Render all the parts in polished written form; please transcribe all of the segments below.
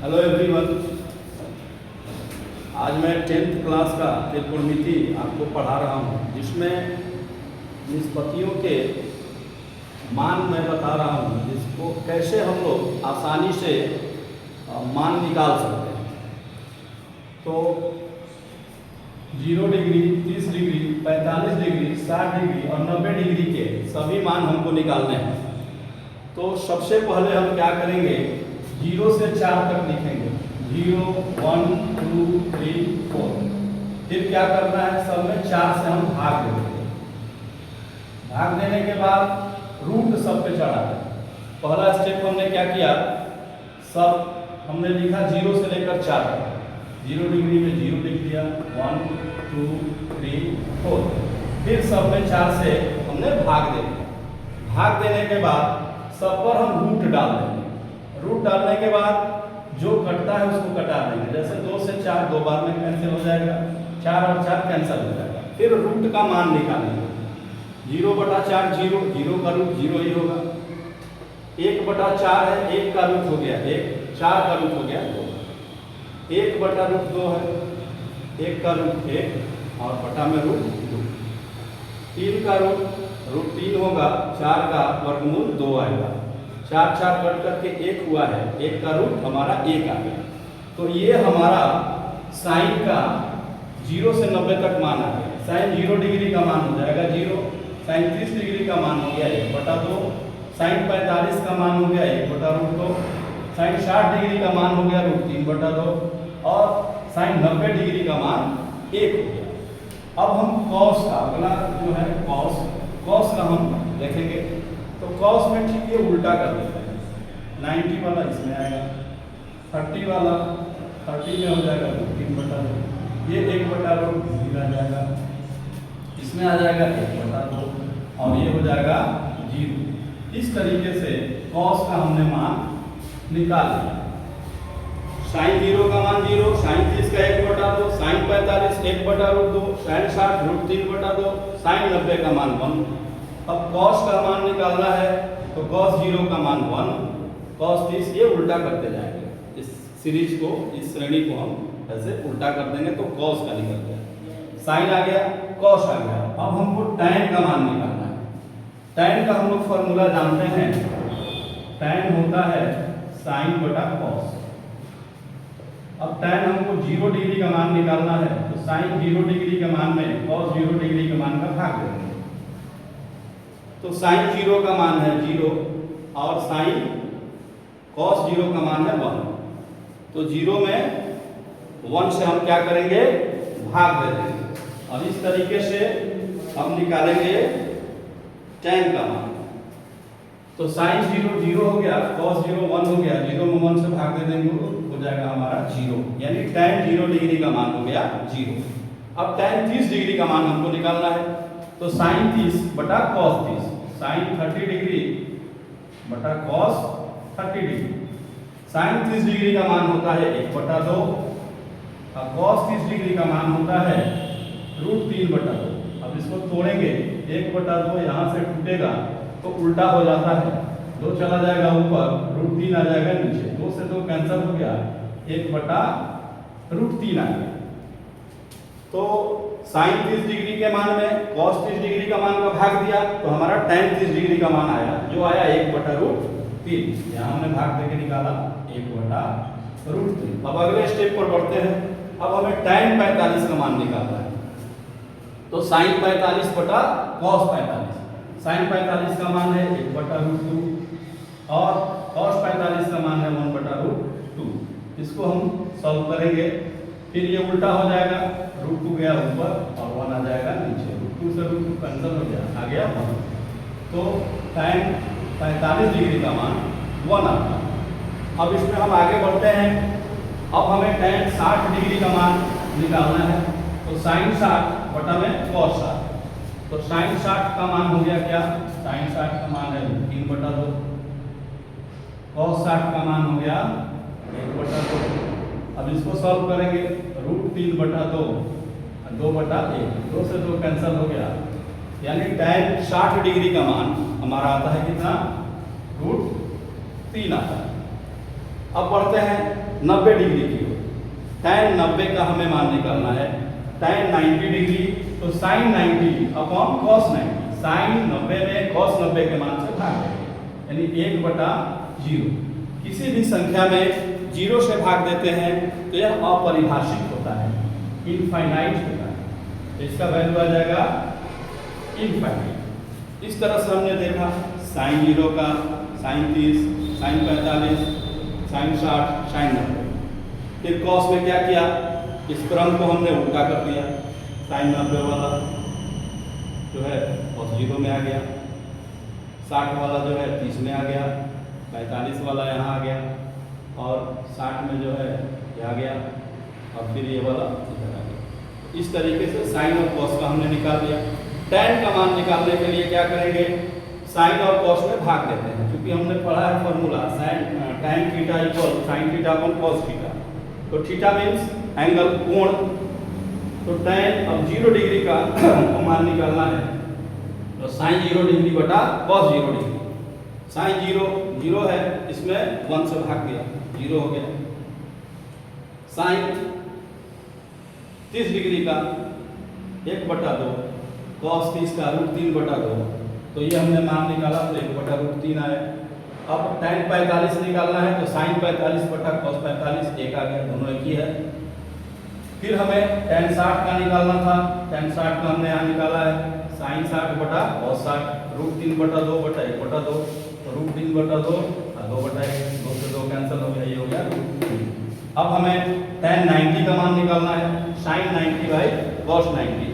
Hello everyone. आज मैं 10th class का त्रिकोणमिति आपको पढ़ा रहा हूँ, जिसमें निष्पत्तियों के मान मैं बता रहा हूँ, जिसको कैसे हम लोग आसानी से मान निकाल सकते हैं। तो 0 डिग्री, 30 डिग्री, 45 डिग्री, 60 डिग्री और 90 डिग्री के सभी मान हमको निकालने हैं। तो सबसे पहले हम क्या करेंगे, 0 से 4 तक लिखेंगे। 0, 1, 2, 3, 4। फिर क्या करना है, सब में 4 से हम भाग देंगे। भाग देने के बाद रूट सब पे चढ़ा है। पहला स्टेप हमने क्या किया, सब हमने लिखा 0 से लेकर 4 तक। 0 डिग्री में 0 लिख दिया, 1, 2, 3, 4। फिर सब में 4 से हमने भाग दे दिया। भाग देने के बाद सब पर हम रूट डाल देंगे। रूट डालने के बाद जो कटता है उसको कटा देंगे। जैसे 2 से 4 2 बार में कैंसिल हो जाएगा, 4 और 4 कैंसिल हो जाएगा। फिर रूट का मान निकालेंगे। 0/4 0, 0 का रूट 0 ही होगा। 1/4 है, 1 का रूट हो गया 1, 4 का रूट हो गया 2। 1/√2 है, 1 का रूट 1 और बटा में रूट 2। 3 का रूट 3 होगा, 4 का वर्गमूल 2 आएगा। 4 4 कट करके 1 हुआ है, 1 का रूट हमारा 1 आ गया। तो ये हमारा साइन का 0 से 90 तक मान आ गया। साइन 0 डिग्री का मान हो जाएगा 0, साइन 30 डिग्री का मान हो गया 1/2, साइन 45 का मान हो गया 1/√2, साइन 60 डिग्री का मान हो गया √3/2 और साइन 90 डिग्री का मान 1 हो गया। अब हम कॉस का अगला जो है कॉस का हम देखेंगे। तो कॉस में ठीक ये उल्टा कर देते हैं। 90 वाला इसमें आएगा, 30 वाला 30 में हो जाएगा 3/2, ये 1/√0 आ जाएगा, इसमें आ जाएगा 1/2 और ये हो जाएगा 0। इस तरीके से कॉस का हमने मान निकाल लिया। साइन 0 का मान 0, साइन 30 का 1/2, साइन 45 1/√2, साइन 60 √3/2, साइन 90 का मान 1। अब कॉस का मान निकालना है तो कॉस 0 का मान 1, कॉस 30, ये उल्टा करते जाएंगे। इस सीरीज को, इस श्रेणी को हम ऐसे उल्टा कर देंगे तो कॉस का निकल गया। साइन आ गया, कॉस आ गया। अब हमको टैन का मान निकालना है। टैन का हम लोग फॉर्मूला जानते हैं। टैन होता है साइन बटा कॉस। अब टैन हमको 0 डिग्री का मान निकालना है तो साइन 0 डिग्री के मान में कॉस 0 डिग्री के मान का भाग देंगे। तो साइन 0 का मान है 0 और साइन कॉस 0 का मान है 1। तो 0 में 1 से हम क्या करेंगे, भाग दे देंगे। और इस तरीके से हम निकालेंगे टैन का मान। तो साइन 0 0 हो गया, कॉस 0 1 हो गया, 0 में 1 से भाग दे देंगे, हो जाएगा हमारा 0, यानी टैन 0 डिग्री का मान हो गया 0। अब टैन 30 डिग्री का मान हमको निकालना है। तो साइन 30 बटा कॉस 30, साइन 30 डिग्री बटा कॉस 30 डिग्री। साइन 30 डिग्री का मान होता है 1/2 और कॉस 30 डिग्री का मान होता है √3/2। अब इसको तोड़ेंगे, 1/2 यहाँ से टूटेगा तो उल्टा हो जाता है, 2 चला जाएगा ऊपर, √3 आ जाएगा नीचे, 2 से 2 कैंसिल हो गया, 1/√3 आ गया। तो साइन 30 डिग्री के मान में कॉस 30 डिग्री का मान का भाग दिया तो हमारा टैन 30 डिग्री का मान आया, जो आया 1/√3। यहाँ हमने भाग देके निकाला 1/√3। अब अगले स्टेप पर बढ़ते हैं। अब हमें टैन 45 का मान निकालना है। तो साइन 45 बटा कॉस 45, साइन 45 का मान है 1/√2 और कॉस 45 का मान है 1/√2। इसको हम सॉल्व करेंगे, फिर ये उल्टा हो जाएगा, √2 गया ऊपर और 1 आ जाएगा नीचे, √2 से √2 कैंसिल हो गया, आ गया 1। तो टैन 45 डिग्री का मान 1 आता है। अब इसमें हम आगे बढ़ते हैं। अब हमें टैन 60 डिग्री का मान निकालना है। तो साइन 60 बटा में कॉस 60। तो साइन 60 का मान हो गया क्या, साइन 60 का मान है 3/2, कॉस 60 का मान हो गया 1/2। अब इसको सॉल्व करेंगे, √3/2 2/1, 2 से 2 कैंसिल हो गया, यानी टैन 60 डिग्री का मान हमारा आता है कितना, √3 आता है। अब बढ़ते हैं 90 डिग्री की हो, tan 90 का हमें मान निकालना है, tan 90 डिग्री तो sin 90 अपॉन cos 90, sin 90 में cos 90 के मान से भाग देंगे, यानी 1/0। किसी भी संख्या में 0 से भाग देते हैं तो यह अपरिभाषित होता है, इनफाइनाइट होता है, तो इसका वैल्यू आ जाएगा इनफाइनाइट। इस तरह से हमने देखा sin 0 का, sin 30, sin 45, sin 60, sin 90। फिर cos में क्या किया, इस क्रम को हमने उल्टा कर दिया, sin 90 वाला जो है cos 0 में आ गया, 60 वाला जो है 30 में आ गया, 45 वाला यहाँ आ गया, और 60 में जो है ये आ गया, और फिर ये वाला इधर आ गया। इस तरीके से साइन और कॉस का हमने निकाल दिया। tan का मान निकालने के लिए क्या करेंगे, साइन और कॉस में भाग देते हैं, क्योंकि हमने पढ़ा है formula tan theta equal sin theta upon cos theta, तो थीटा मीन्स एंगल, कोण, तो tan अब 0 डिग्री का मान निकालना है, तो sin 0 डिग्री बटा cos 0 डिग्री, sin 0 है, इसमें 1 से भाग दिया, 0 हो गया। sin 30 डिग्री का 1/2, cos 30 का √3/2, तो ये हमने मान निकाला तो 1/√3 आया। अब tan 45 निकालना है, तो sin 45 बटा cos 45 1 आ गया, दोनों एक ही है। फिर हमें tan 60 का निकालना था, tan 60 का हमने यहाँ निकाला है, sin 60 बटा cos 60, √3/2 बटा 1/2, तो √3/2 और 2/1, 2 से 2 कैंसिल हो गया, ये हो गया √3। अब हमें tan 90 का मान निकालना है, sin 90 बाई cos 90,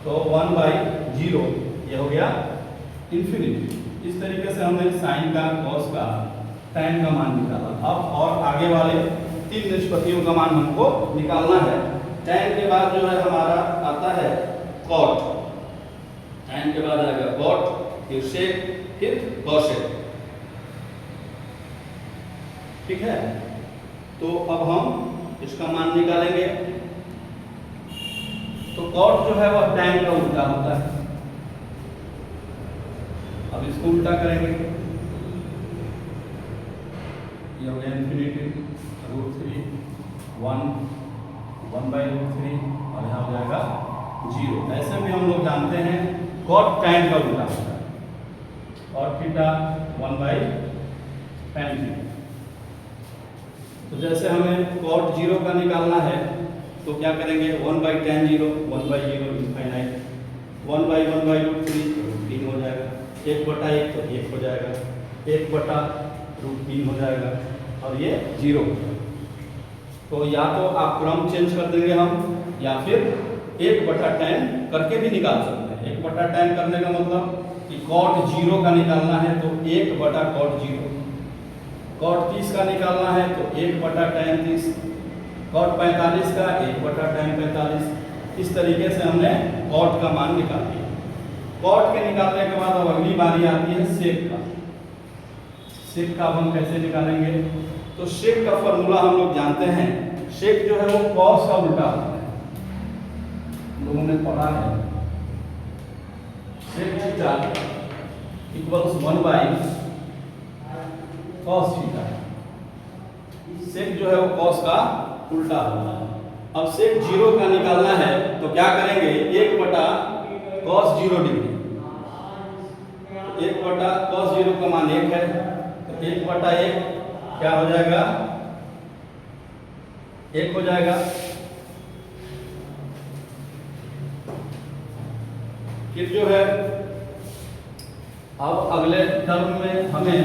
तो 1/0, ये हो गया इन्फिनिटी। इस तरीके से हमने sin का, cos का, tan का मान निकाला। अब और आगे वाले 3 निष्पत्तियों का मान हमको निकालना है। tan के बाद जो है हमारा आता है cot, tan के बाद आएगा cot, फिर sec, फिर cosec, ठीक है। तो अब हम इसका मान निकालेंगे, तो cot जो है वह tan का उल्टा होता है। अब इसको उल्टा करेंगे, ये हो गया इन्फिनिटी, √3, 1/√3, और यहाँ हो जाएगा 0। ऐसे भी हम लोग जानते हैं cot tan का उल्टा होता है, और थीटा 1/tan थीटा। तो जैसे हमें cot 0 का निकालना है, तो क्या करेंगे, 1/tan 0, 1/0 इनफाइनाइट, 1/1/√3 √3 हो जाएगा, 1/1 तो 1 हो जाएगा, 1/√3 हो जाएगा, और ये 0 हो जाएगा। तो या तो आप क्रम चेंज कर देंगे हम, या फिर 1/tan करके भी निकाल सकते हैं। 1/tan करने का मतलब कि cot 0 का निकालना है तो 1/cot 0, cot 30 का निकालना है तो 1/tan 30, cot 45 का 1/tan 45। इस तरीके से हमने cot का मान निकाल दिया। cot के निकालने के बाद अब अगली बारी आती है sec का। sec का हम कैसे निकालेंगे, तो sec का फॉर्मूला हम लोग जानते हैं, sec जो है वो cos का उल्टा होता है, लोगों ने पढ़ा है। sec theta equals 1/cos theta, sec जो है वो cos का उल्टा होता है। अब sec 0 का निकालना है तो क्या करेंगे, 1/cos 0 डिग्री, 1/cos 0 का मान 1 है, तो 1/1 क्या हो जाएगा, 1 हो जाएगा। फिर जो है अब अगले टर्म में हमें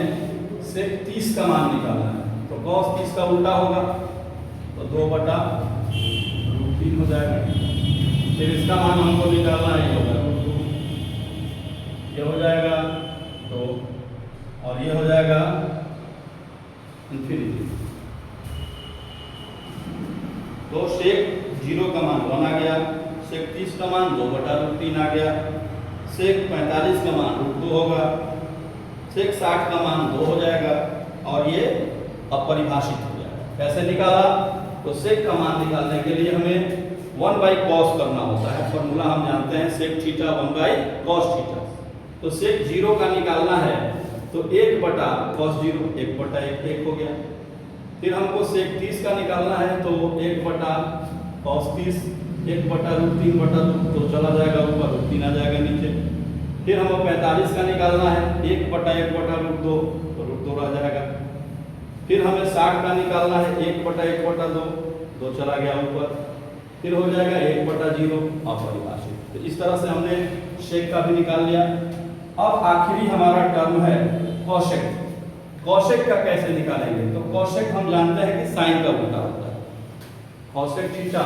sec 30 का मान निकालना है, तो cos 30 का उल्टा होगा, तो 2/√3 हो जाएगा। फिर इसका मान हमको निकालना है, ये होगा √2, ये हो जाएगा, तो और ये हो जाएगा इन्फिनिटी। तो sec 0 का मान 1 आ गया, sec 30 का मान 2/√3 आ गया, sec 45 का मान √2 होगा, sec 60 का मान 2 हो जाएगा, और ये अपरिभाषित हो जाएगा। कैसे निकाला, तो sec का मान निकालने के लिए हमें 1/cos करना होता है, फॉर्मूला हम जानते हैं sec थीटा 1/cos थीटा। तो sec 0 का निकालना है तो 1/cos 0, 1/1 1 हो गया। फिर हमको सेक 30 का निकालना है, तो 1 बटा cos 30, 1 बटा √3/2, तो चला जाएगा ऊपर, √3 आ जाएगा नीचे। फिर हमको 45 का निकालना है, 1 बटा √2, तो √2 आ जाएगा। फिर हमें 60 का निकालना है, 1 बटा 1/2, 2 चला गया ऊपर। फिर हो जाएगा 1/0 अपरिभाषित। तो इस तरह से हमने शेक का भी निकाल लिया। अब आखिरी हमारा टर्म है कॉशेक। कॉशेक का कैसे निकालेंगे? तो कॉशेक हम जानते हैं कि साइन का उल्टा होता है। Cosec theta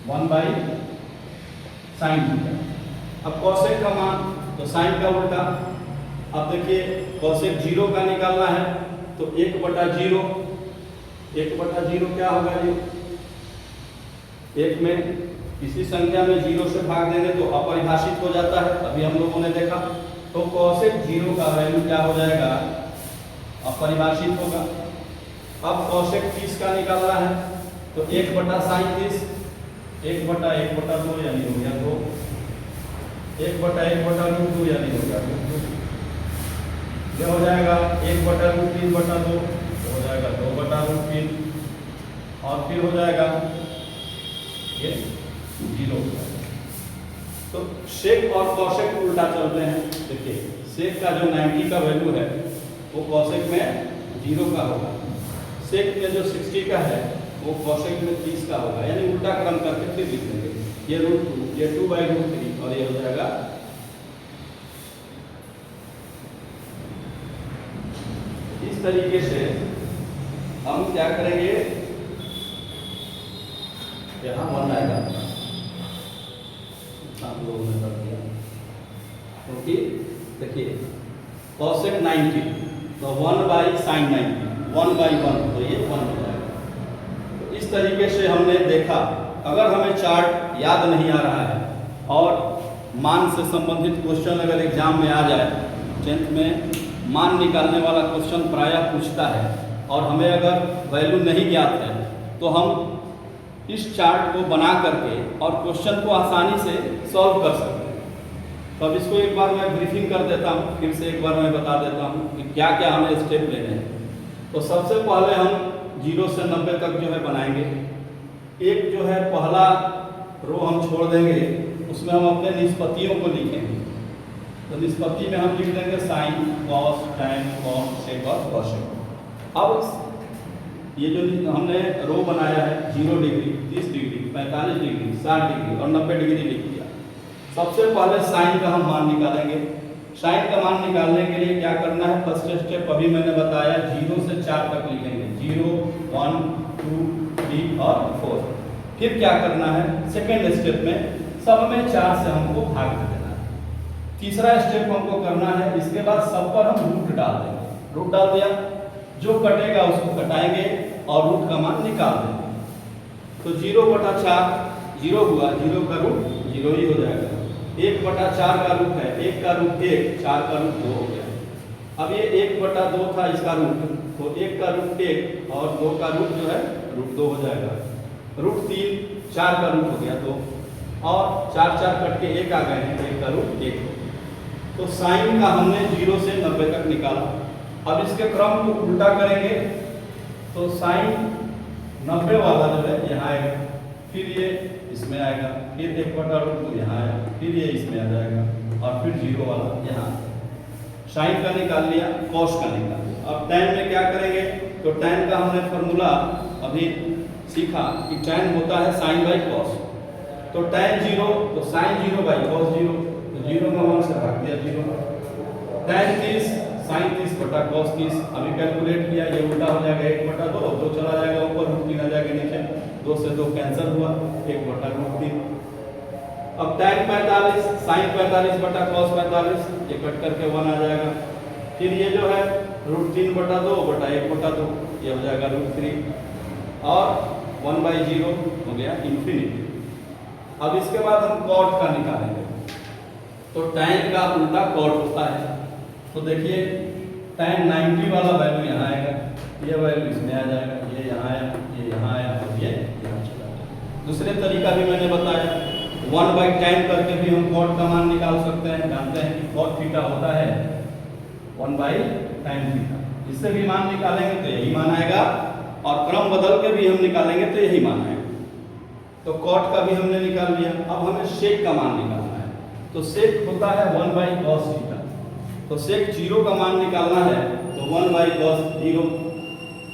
1/sin theta. अब कॉशेक का मान तो साइन का उल्टा। अब देखिए कॉशेक 0 का निकालना है, तो 1/0, 1/0 क्या होगा जी? एक में किसी संख्या में 0 से भाग देंगे तो अपरिभाषित हो जाता है, अभी हम लोगों ने देखा। तो कॉशेक 0 का वैल्यू क्या हो जाएगा? अपरिभाषित होगा। अब कॉशेक 30 का निकालना है, तो 1/sin 30, 1/1/2 यानी हो गया 2, 1/1/2 यानी हो गया 2, यह हो जाएगा 1/√3/2, हो जाएगा 2/√3, और फिर हो जाएगा ये 0 हो जाएगा। तो शेक और कॉशेक उल्टा चलते हैं। देखिए शेक का जो 90 का वैल्यू है वो कॉशेक में 0 का होगा, शेक में जो 60 का है वो कॉशेक में 30 का होगा, यानी उल्टा क्रम करके फिर लिख देंगे। ये √2, ये 2/√3, और ये हो जाएगा इस तरीके से। हम क्या करेंगे, यहाँ 1 आएगा, आप लोगों ने कर दिया, क्योंकि देखिए कॉशेक 90, तो 1/sin 90, 1/1, तो ये 1 हो जाएगा। तो इस तरीके से हमने देखा। अगर हमें चार्ट याद नहीं आ रहा है और मान से संबंधित क्वेश्चन अगर एग्जाम में आ जाए, 10th में मान निकालने वाला क्वेश्चन प्रायः पूछता है, और हमें अगर वैल्यू नहीं ज्ञात है, तो हम इस चार्ट को बना करके और क्वेश्चन को आसानी से सॉल्व कर सकते हैं। तो अब इसको एक बार मैं ब्रीफिंग कर देता हूँ, फिर से एक बार मैं बता देता हूँ कि क्या क्या हमें स्टेप लेने हैं। तो सबसे पहले हम 0 से 90 तक जो है बनाएंगे। एक जो है पहला रो हम छोड़ देंगे, उसमें हम अपने निष्पत्तियों को लिखेंगे। तो निष्पत्ति में हम लिख देंगे साइन, कॉस, टैन, कॉस, सेक और कॉशेक। अब ये जो हमने रो बनाया है 0 डिग्री, 30 डिग्री, 45 डिग्री, 60 डिग्री और 90 डिग्री लिख दिया। सबसे पहले साइन का हम मान निकालेंगे। साइन का मान निकालने के लिए क्या करना है? फर्स्ट स्टेप अभी मैंने बताया, 0 से 4 तक लिखेंगे, 0, 1, 2, 3 और 4। फिर क्या करना है? सेकेंड स्टेप में सब में 4 से हमको भाग देना है। तीसरा स्टेप हमको करना है, इसके बाद सब पर हम रूट डाल देंगे। रूट डाल दिया, जो कटेगा उसको कटाएंगे और रूट का मान निकाल देंगे। तो 0/4 0 हुआ, 0 का रूट 0 ही हो जाएगा। 1/4 का रूट है, 1 का रूट 1, 4 का रूट 2 हो गया। अब ये 1/2 था इसका रूट, तो 1 का रूट 1 और 2 का रूट जो है √2 हो जाएगा। √3, 4 का रूट हो गया 2, और 4 4 कट के 1 आ गए हैं, 1 का रूट 1 हो गया। तो साइन का हमने 0 से 90 तक निकाला। अब इसके क्रम को उल्टा करेंगे, तो साइन 90 वाला जो है यहाँ आएगा, फिर ये इसमें आएगा, फिर 1/√2 यहाँ आएगा, फिर ये इसमें आ जाएगा, और फिर 0 वाला यहाँ। साइन का निकाल लिया, कॉस का निकाल लिया। अब टैन में क्या करेंगे? तो टैन का हमने फॉर्मूला अभी सीखा कि टैन होता है साइन बाई कॉस। तो टैन 0, तो साइन 0 बाई कॉस 0, तो 0 में 1 से भाग दिया 0। टैन 30, साइन 30 बटा कॉस 30, अभी कैलकुलेट किया, ये उल्टा हो जाएगा 1/2, 2 चला जाएगा ऊपर, √3 आ जाएगा नीचे, 2 से 2 कैंसिल हुआ, 1/√3। अब टैन 45, साइन 45 बटा कॉस 45, ये कट करके 1 आ जाएगा। फिर ये जो है √3/2 बटा 1/2, ये हो जाएगा √3, और 1/0 हो गया इन्फिनिटी। अब इसके बाद हम कॉट का निकालेंगे। तो टैन का उल्टा कॉट होता है। तो देखिए टैन 90 वाला वैल्यू यहाँ आएगा, ये वैल्यू इसमें आ जाएगा, ये यहाँ आया, ये यहाँ आया, और ये यहाँ चला जाएगा। दूसरे तरीका भी मैंने बताया, 1/tan करके भी हम कॉट का मान निकाल सकते हैं। जानते हैं कि कॉट थीटा होता है 1/tan थीटा। इससे भी मान निकालेंगे तो यही मान आएगा, और क्रम बदल के भी हम निकालेंगे तो यही मान आएगा। तो कॉट का भी हमने निकाल लिया। अब हमें सेक का मान निकालना है। तो सेक होता है 1/cos थीटा। तो सेक 0 का मान निकालना है तो 1/cos 0,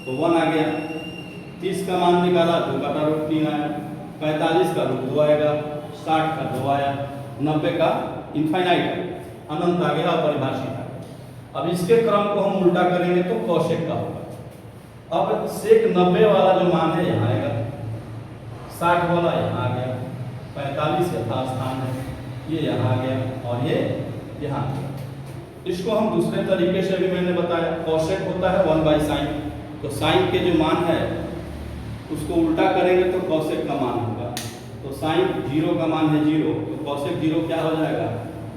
तो 1 आ गया। 30 का मान निकाला 2 का √3 आया। 45 का √2 आएगा। 60 का 2 आया। 90 का इनफाइनाइट अनंत आ गया, अपरिभाषित आ गया। अब इसके क्रम को हम उल्टा करेंगे तो कॉसेक का होगा। अब सेक 90 वाला जो मान है यहाँ आएगा, 60 वाला यहाँ आ गया, 45 यथास्थान है, ये यहाँ आ गया और ये यहाँ आ गया। इसको हम दूसरे तरीके से भी मैंने बताया, कॉसेक होता है 1/sin। तो साइन के जो मान है उसको उल्टा करेंगे तो कॉसेक का मान होगा। तो साइन 0 का मान है 0, तो कॉसेक 0 क्या हो जाएगा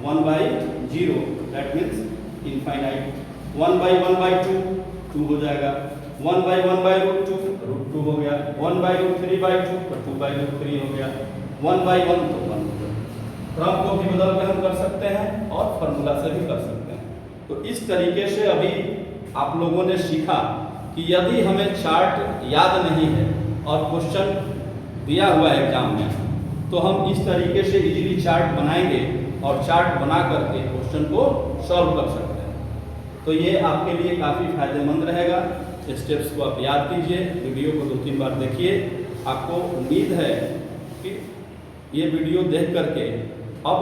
1/0, दैट मीन्स इनफाइनाइट। 1/1/2 2 हो जाएगा। 1/1/√2 √2 हो गया। 1/√3/2 तो 2/√3 हो गया। 1/1 तो 1 हो गया। क्रम को भी बदल के हम कर सकते हैं और फॉर्मूला से भी कर सकते हैं। तो इस तरीके से अभी आप लोगों ने सीखा कि यदि हमें चार्ट याद नहीं है और क्वेश्चन दिया हुआ है एग्जाम में, तो हम इस तरीके से इजीली चार्ट बनाएंगे और चार्ट बना करके क्वेश्चन को सॉल्व कर सकते हैं। तो ये आपके लिए काफ़ी फायदेमंद रहेगा। स्टेप्स को आप याद कीजिए, वीडियो को 2-3 बार देखिए। आपको उम्मीद है कि ये वीडियो देख करके अब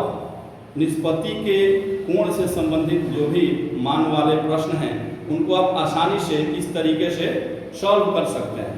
निष्पत्ति के कोण से संबंधित जो भी मान वाले प्रश्न हैं उनको आप आसानी से इस तरीके से सॉल्व कर सकते हैं।